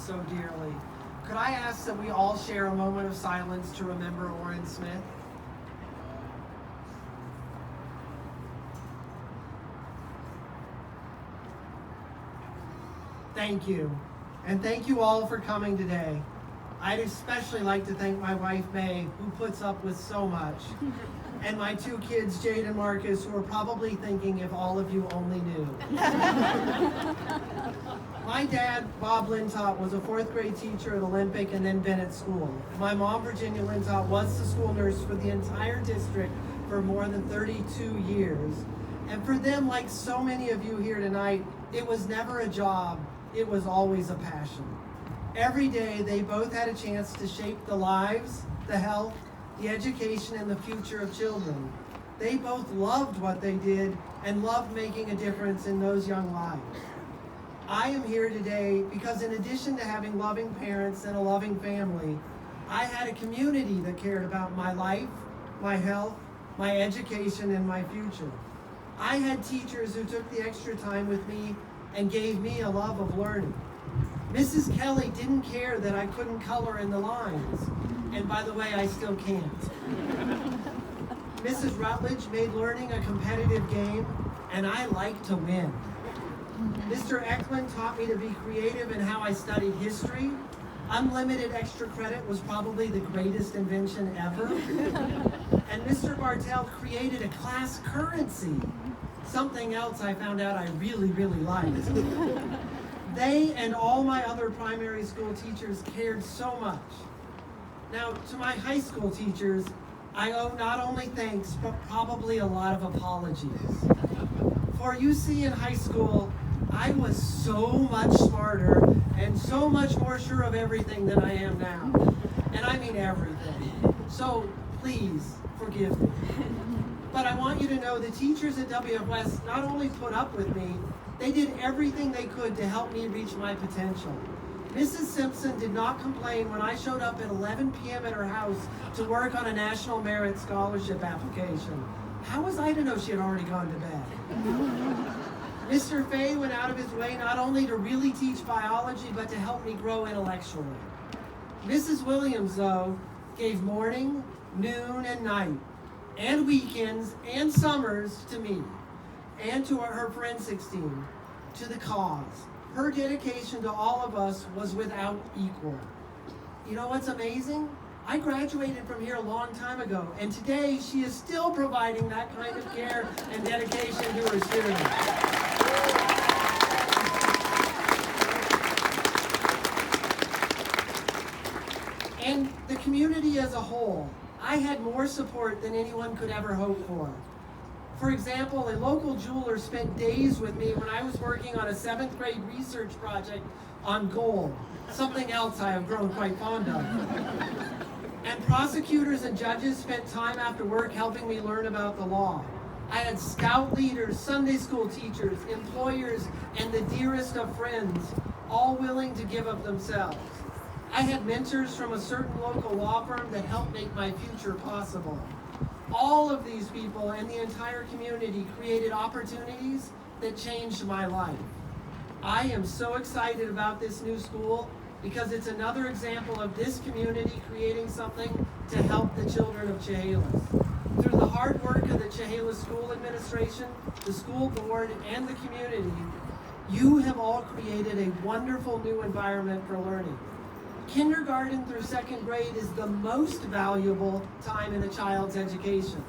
so dearly. Could I ask that we all share a moment of silence to remember Orrin Smith? Thank you. And thank you all for coming today. I'd especially like to thank my wife, May, who puts up with so much. And my two kids, Jade and Marcus, who are probably thinking if all of you only knew. My dad, Bob Lintott, was a fourth grade teacher at Olympic and then Bennett School. My mom, Virginia Lintott, was the school nurse for the entire district for more than 32 years. And for them, like so many of you here tonight, it was never a job, it was always a passion. Every day, they both had a chance to shape the lives, the health, the education, and the future of children. They both loved what they did and loved making a difference in those young lives. I am here today because in addition to having loving parents and a loving family, I had a community that cared about my life, my health, my education, and my future. I had teachers who took the extra time with me and gave me a love of learning. Mrs. Kelly didn't care that I couldn't color in the lines. And by the way, I still can't. Mrs. Rutledge made learning a competitive game, and I like to win. Mr. Eklund taught me to be creative in how I studied history. Unlimited extra credit was probably the greatest invention ever. And Mr. Bartell created a class currency, something else I found out I really, really liked. They and all my other primary school teachers cared so much. Now, to my high school teachers, I owe not only thanks, but probably a lot of apologies. For you see, in high school, I was so much smarter and so much more sure of everything than I am now. And I mean everything. So please forgive me. But I want you to know the teachers at WF West not only put up with me, they did everything they could to help me reach my potential. Mrs. Simpson did not complain when I showed up at 11 p.m. at her house to work on a National Merit Scholarship application. How was I to know she had already gone to bed? Mr. Fay went out of his way not only to really teach biology, but to help me grow intellectually. Mrs. Williams, though, gave morning, noon, and night, and weekends, and summers to me, and to her forensics team, to the cause. Her dedication to all of us was without equal. You know what's amazing? I graduated from here a long time ago, and today she is still providing that kind of care and dedication to her students. And the community as a whole, I had more support than anyone could ever hope for. For example, a local jeweler spent days with me when I was working on a 7th grade research project on gold, something else I have grown quite fond of. And prosecutors and judges spent time after work helping me learn about the law. I had scout leaders, Sunday school teachers, employers, and the dearest of friends, all willing to give of themselves. I had mentors from a certain local law firm that helped make my future possible. All of these people and the entire community created opportunities that changed my life. I am so excited about this new school because it's another example of this community creating something to help the children of Chehalis. Through the hard work of the Chehalis School Administration, the school board, and the community, you have all created a wonderful new environment for learning. Kindergarten through 2nd grade is the most valuable time in a child's education.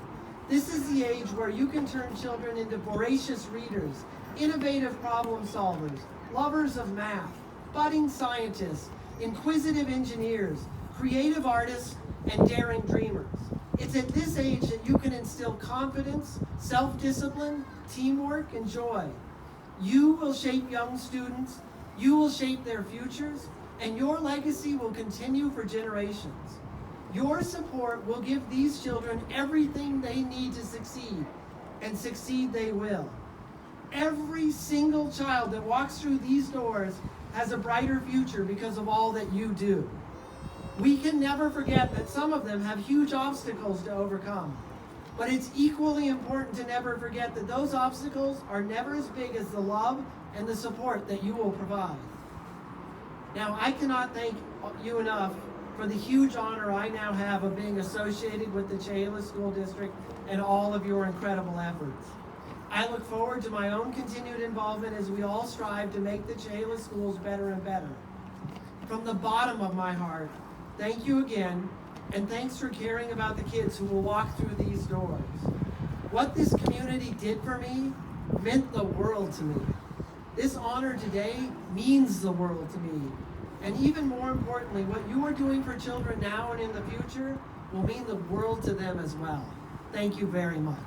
This is the age where you can turn children into voracious readers, innovative problem solvers, lovers of math, budding scientists, inquisitive engineers, creative artists, and daring dreamers. It's at this age that you can instill confidence, self-discipline, teamwork, and joy. You will shape young students, you will shape their futures, and your legacy will continue for generations. Your support will give these children everything they need to succeed, and succeed they will. Every single child that walks through these doors has a brighter future because of all that you do. We can never forget that some of them have huge obstacles to overcome, but it's equally important to never forget that those obstacles are never as big as the love and the support that you will provide. Now, I cannot thank you enough for the huge honor I now have of being associated with the Chehalis School District and all of your incredible efforts. I look forward to my own continued involvement as we all strive to make the Chehalis schools better and better. From the bottom of my heart, thank you again, and thanks for caring about the kids who will walk through these doors. What this community did for me meant the world to me. This honor today means the world to me. And even more importantly, what you are doing for children now and in the future will mean the world to them as well. Thank you very much.